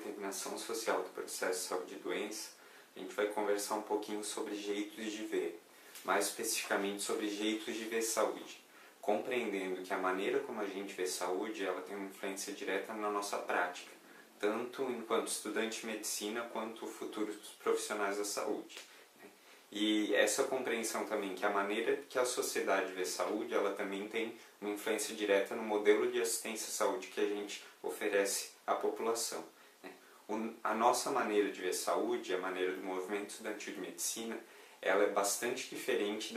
determinação social do processo de saúde e doença, a gente vai conversar um pouquinho sobre jeitos de ver, mais especificamente sobre jeitos de ver saúde, compreendendo que a maneira como a gente vê saúde, ela tem uma influência direta na nossa prática, tanto enquanto estudante de medicina quanto futuros profissionais da saúde. E essa compreensão também que a maneira que a sociedade vê saúde, ela também tem uma influência direta no modelo de assistência à saúde que a gente oferece à população. A nossa maneira de ver saúde, a maneira do movimento estudantil de medicina, ela é bastante diferente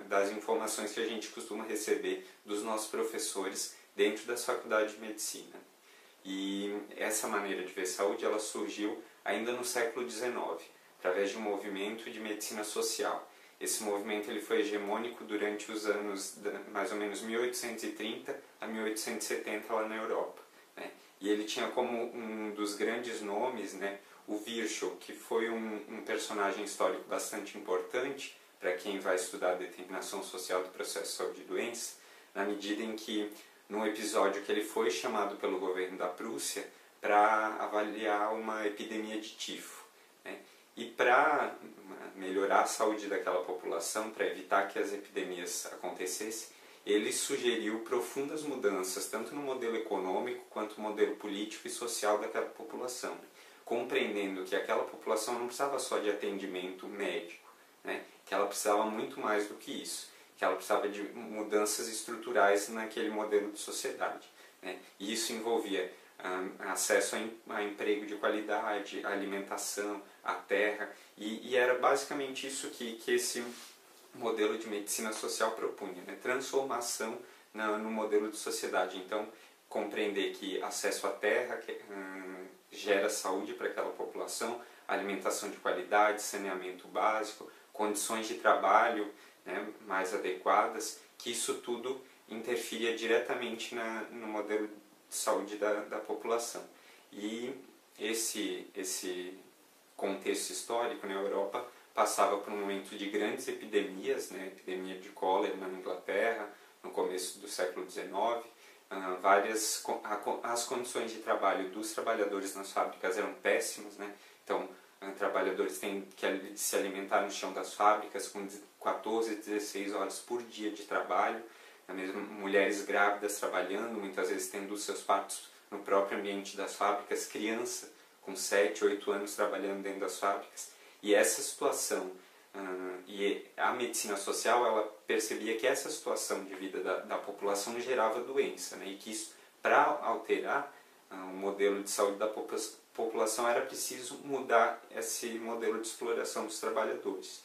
das informações que a gente costuma receber dos nossos professores dentro das faculdades de medicina. E essa maneira de ver saúde, ela surgiu ainda no século XIX, através de um movimento de medicina social. Esse movimento ele foi hegemônico durante os anos mais ou menos 1830 a 1870 lá na Europa. E ele tinha como um dos grandes nomes, o Virchow, que foi um personagem histórico bastante importante para quem vai estudar a determinação social do processo de saúde e doença, na medida em que, num episódio que ele foi chamado pelo governo da Prússia para avaliar uma epidemia de tifo. E para melhorar a saúde daquela população, para evitar que as epidemias acontecessem, ele sugeriu profundas mudanças, tanto no modelo econômico quanto no modelo político e social daquela população, compreendendo que aquela população não precisava só de atendimento médico, que ela precisava muito mais do que isso, que ela precisava de mudanças estruturais naquele modelo de sociedade. E isso envolvia acesso a emprego de qualidade, a alimentação, a terra, e era basicamente isso que esse modelo de medicina social propunha, transformação no modelo de sociedade. Então, compreender que acesso à terra gera saúde para aquela população, alimentação de qualidade, saneamento básico, condições de trabalho mais adequadas, que isso tudo interferia diretamente no modelo de saúde da população. E esse contexto histórico na Europa passava por um momento de grandes epidemias, epidemia de cólera na Inglaterra, no começo do século XIX, as condições de trabalho dos trabalhadores nas fábricas eram péssimas, então trabalhadores têm que se alimentar no chão das fábricas com 14, 16 horas por dia de trabalho, mesmo mulheres grávidas trabalhando, muitas vezes tendo os seus partos no próprio ambiente das fábricas, criança com 7, 8 anos trabalhando dentro das fábricas. E essa situação, e a medicina social, ela percebia que essa situação de vida da população gerava doença, e que isso, para alterar o modelo de saúde da população, era preciso mudar esse modelo de exploração dos trabalhadores.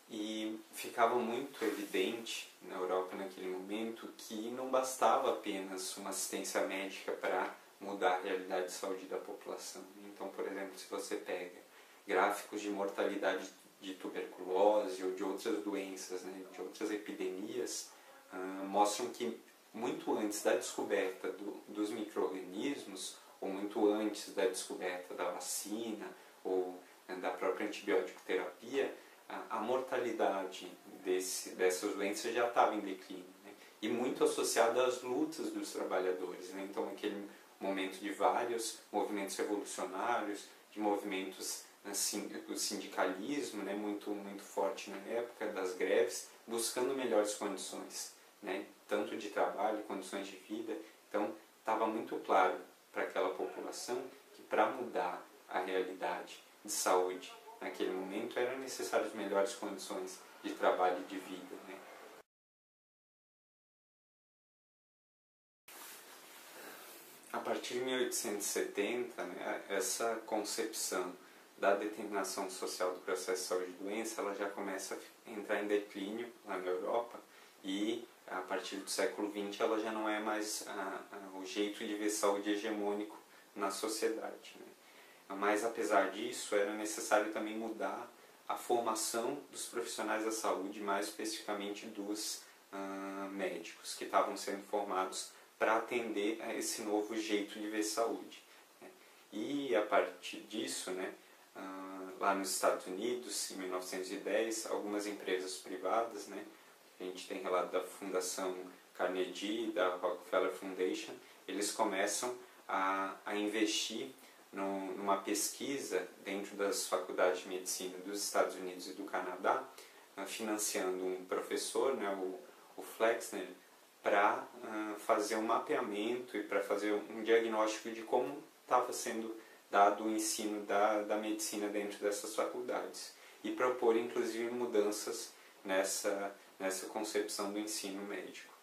E ficava muito evidente na Europa naquele momento que não bastava apenas uma assistência médica para mudar a realidade de saúde da população. Então, por exemplo, se você pega gráficos de mortalidade de tuberculose ou de outras doenças, de outras epidemias, mostram que muito antes da descoberta dos micro-organismos, ou muito antes da descoberta da vacina ou da própria antibiótico terapia, a mortalidade dessas doenças já estava em declínio, e muito associada às lutas dos trabalhadores. Então, aquele momento de vários movimentos revolucionários, de movimentos do sindicalismo, muito, muito forte na época, das greves, buscando melhores condições, tanto de trabalho, condições de vida. Então, estava muito claro para aquela população que para mudar a realidade de saúde naquele momento eram necessárias melhores condições de trabalho e de vida. A partir de 1870, essa concepção da determinação social do processo de saúde e doença, ela já começa a entrar em declínio lá na Europa, e a partir do século XX ela já não é mais o jeito de ver saúde hegemônico na sociedade. Mas apesar disso, era necessário também mudar a formação dos profissionais da saúde, mais especificamente dos médicos que estavam sendo formados para atender a esse novo jeito de ver saúde. E a partir disso, lá nos Estados Unidos, em 1910, algumas empresas privadas, a gente tem relato da Fundação Carnegie, da Rockefeller Foundation, eles começam a investir numa pesquisa dentro das faculdades de medicina dos Estados Unidos e do Canadá, financiando um professor, né, o Flexner, para fazer um mapeamento e para fazer um diagnóstico de como estava sendo dado o ensino da medicina dentro dessas faculdades e propor inclusive mudanças nessa concepção do ensino médico.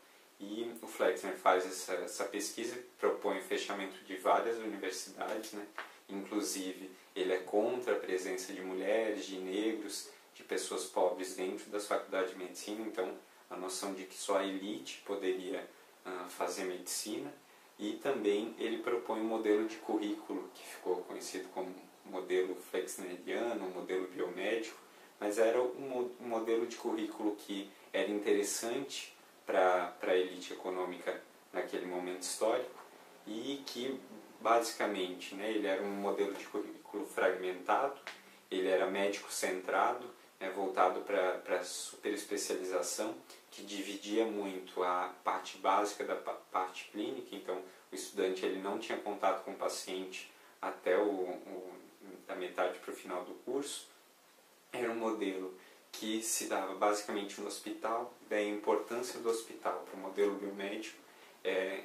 E o Flexner faz essa pesquisa, propõe o fechamento de várias universidades, né? Inclusive ele é contra a presença de mulheres, de negros, de pessoas pobres dentro das faculdades de medicina, então a noção de que só a elite poderia fazer medicina. E também ele propõe um modelo de currículo que ficou conhecido como modelo flexneriano, modelo biomédico, mas era um modelo de currículo que era interessante para a elite econômica naquele momento histórico e que basicamente, né, ele era um modelo de currículo fragmentado, ele era médico-centrado, né, voltado para a superespecialização, que dividia muito a parte básica da parte clínica, então o estudante ele não tinha contato com o paciente até da metade para o final do curso. Era um modelo que se dava basicamente no hospital, daí a importância do hospital para o modelo biomédico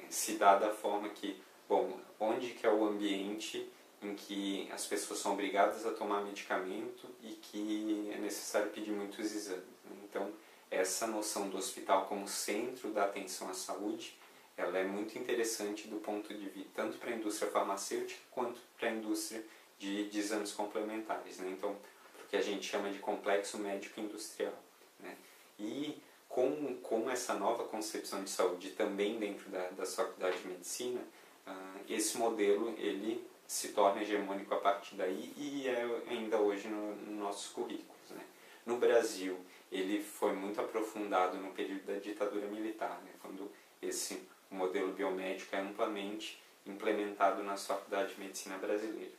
se dá da forma que, bom, onde que é o ambiente em que as pessoas são obrigadas a tomar medicamento e que é necessário pedir muitos exames, né? Então, essa noção do hospital como centro da atenção à saúde, ela é muito interessante do ponto de vista tanto para a indústria farmacêutica quanto para a indústria de exames complementares, né? Então, o que a gente chama de complexo médico industrial, né? E com essa nova concepção de saúde também dentro das faculdades de medicina, esse modelo ele se torna hegemônico a partir daí e é ainda hoje nos nossos currículos, né? No Brasil, ele foi muito aprofundado no período da ditadura militar, né? Quando esse modelo biomédico é amplamente implementado nas faculdades de medicina brasileiras.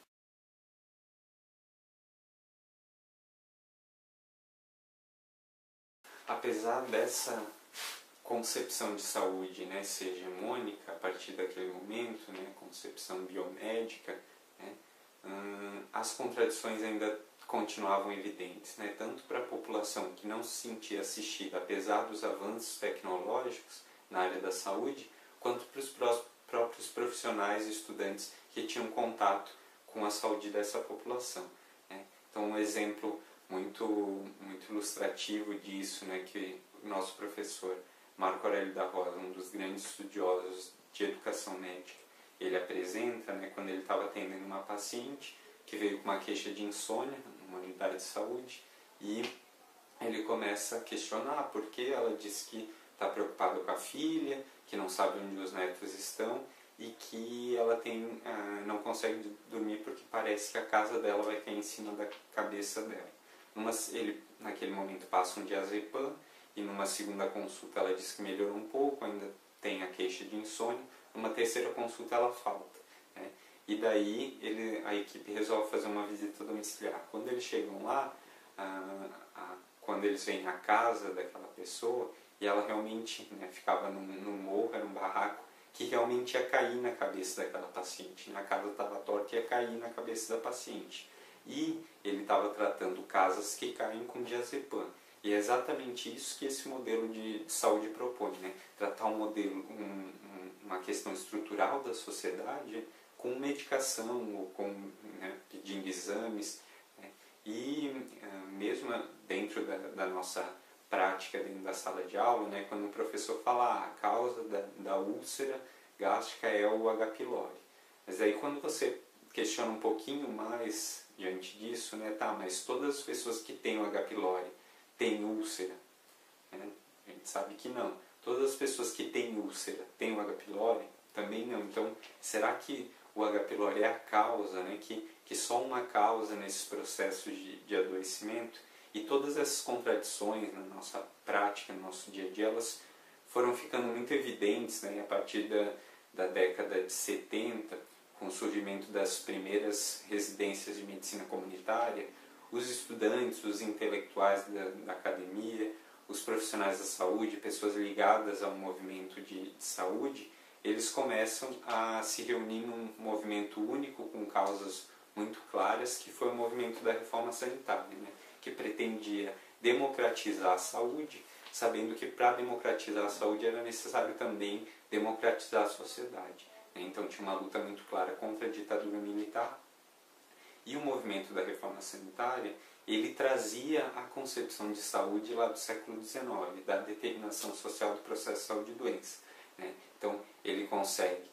Apesar dessa concepção de saúde, né, ser hegemônica a partir daquele momento, né, concepção biomédica, né, as contradições ainda continuavam evidentes, né, tanto para a população que não se sentia assistida apesar dos avanços tecnológicos na área da saúde, quanto para os próprios profissionais e estudantes que tinham contato com a saúde dessa população, né. Então, um exemplo muito ilustrativo disso, né, que o nosso professor Marco Aurélio da Rosa, um dos grandes estudiosos de educação médica, ele apresenta, né, quando ele estava atendendo uma paciente que veio com uma queixa de insônia numa unidade de saúde, e ele começa a questionar porque ela diz que está preocupada com a filha, que não sabe onde os netos estão e que ela não consegue dormir porque parece que a casa dela vai cair em cima da cabeça dela. Ele, naquele momento, passa um diazepam e numa segunda consulta ela diz que melhorou um pouco, ainda tem a queixa de insônia. Numa terceira consulta ela falta, né? E daí a equipe resolve fazer uma visita domiciliar. Quando eles chegam lá, quando eles vêm à casa daquela pessoa, e ela realmente, né, ficava num morro, era um barraco, que realmente ia cair na cabeça daquela paciente. A casa estava torta e ia cair na cabeça da paciente. E ele estava tratando casas que caem com diazepam. E é exatamente isso que esse modelo de saúde propõe, né? Tratar um modelo, uma questão estrutural da sociedade com medicação ou com, né, pedindo exames, né? E mesmo dentro da nossa prática, dentro da sala de aula, né, quando o professor fala a causa da úlcera gástrica é o H. pylori. Mas aí quando você questiona um pouquinho mais diante disso, né, tá, mas todas as pessoas que têm o H. pylori têm úlcera? Né? A gente sabe que não. Todas as pessoas que têm úlcera têm o H. pylori? Também não. Então, será que o H. pylori é a causa, né, que só uma causa nesses processos de adoecimento? E todas essas contradições na nossa prática, no nosso dia a dia, elas foram ficando muito evidentes, né, a partir da década de 70, com o surgimento das primeiras residências de medicina comunitária, os estudantes, os intelectuais da academia, os profissionais da saúde, pessoas ligadas ao movimento de saúde, eles começam a se reunir num movimento único com causas muito claras, que foi o movimento da reforma sanitária, né? Que pretendia democratizar a saúde, sabendo que para democratizar a saúde era necessário também democratizar a sociedade, né? Então tinha uma luta muito clara contra a ditadura militar. E o movimento da reforma sanitária, ele trazia a concepção de saúde lá do século XIX, da determinação social do processo de saúde e doença, né? Então ele consegue,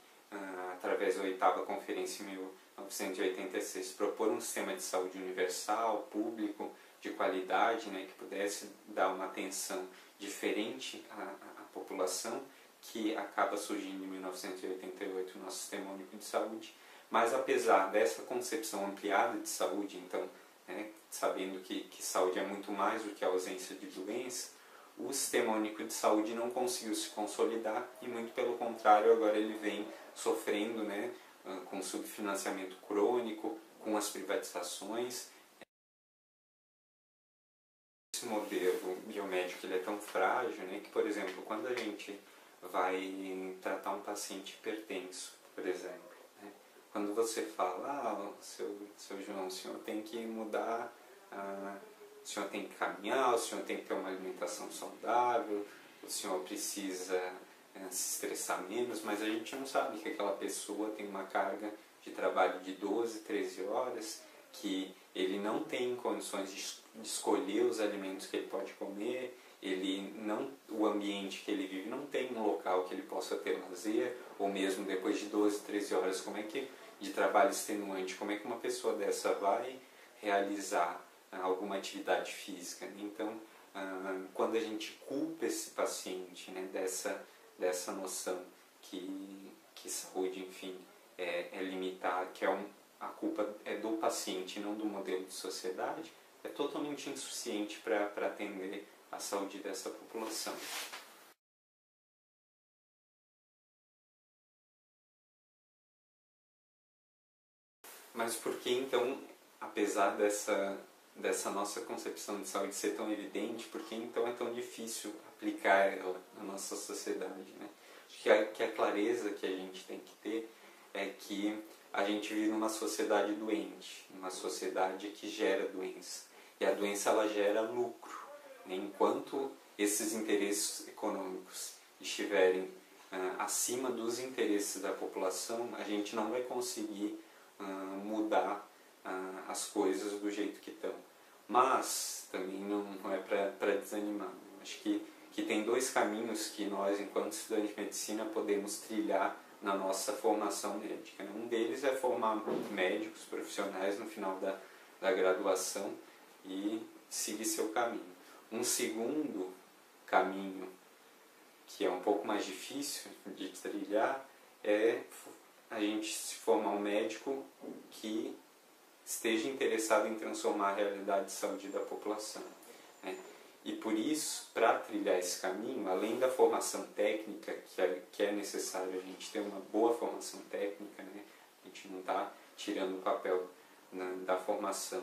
através da 8ª Conferência em 1986, propor um sistema de saúde universal, público, de qualidade, né, que pudesse dar uma atenção diferente à população, que acaba surgindo em 1988 o nosso Sistema Único de Saúde. Mas apesar dessa concepção ampliada de saúde, então, né, sabendo que saúde é muito mais do que a ausência de doença, o Sistema Único de Saúde não conseguiu se consolidar e, muito pelo contrário, agora ele vem sofrendo, né, com subfinanciamento crônico, com as privatizações. Esse modelo biomédico ele é tão frágil, né, que, por exemplo, quando a gente vai tratar um paciente hipertenso, por exemplo, né, quando você fala, seu João, o senhor tem que mudar, o senhor tem que caminhar, o senhor tem que ter uma alimentação saudável, o senhor precisa se estressar menos, mas a gente não sabe que aquela pessoa tem uma carga de trabalho de 12, 13 horas, que ele não tem condições de escolher os alimentos que ele pode comer, o ambiente que ele vive não tem um local que ele possa ter lazer, ou mesmo depois de 12, 13 horas de trabalho extenuante, como é que uma pessoa dessa vai realizar alguma atividade física? Então, quando a gente culpa esse paciente, né, dessa noção que saúde, enfim, é limitar, a culpa é do paciente, não do modelo de sociedade, é totalmente insuficiente para atender a saúde dessa população. Mas por que então, apesar dessa nossa concepção de saúde ser tão evidente, por que então é tão difícil aplicar ela na nossa sociedade, né? Acho que a clareza que a gente tem que ter é que a gente vive numa sociedade doente, numa sociedade que gera doença. E a doença ela gera lucro, né? Enquanto esses interesses econômicos estiverem acima dos interesses da população, a gente não vai conseguir mudar as coisas do jeito que estão. Mas também não é para desanimar. Acho que tem dois caminhos que nós, enquanto estudantes de medicina, podemos trilhar na nossa formação médica. Um deles é formar médicos profissionais no final da graduação e seguir seu caminho. Um segundo caminho, que é um pouco mais difícil de trilhar, é a gente se formar um médico que esteja interessado em transformar a realidade de saúde da população, né? E por isso, para trilhar esse caminho, além da formação técnica, que é necessário a gente ter uma boa formação técnica, né? A gente não está tirando o papel da formação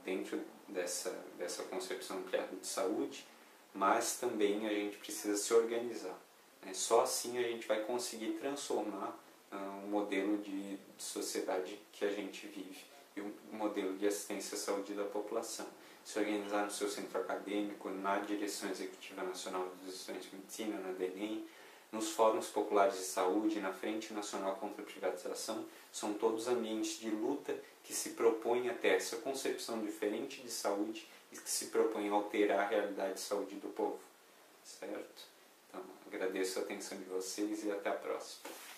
dentro dessa concepção ampliada de saúde, mas também a gente precisa se organizar, né? Só assim a gente vai conseguir transformar o modelo de sociedade que a gente vive e o modelo de assistência à saúde da população. Se organizar no seu centro acadêmico, na Direção Executiva Nacional dos Estudantes de Medicina, na DENEM, nos fóruns populares de saúde, na Frente Nacional contra a Privatização, são todos ambientes de luta que se propõem a ter essa concepção diferente de saúde e que se propõem a alterar a realidade de saúde do povo. Certo? Então, agradeço a atenção de vocês e até a próxima.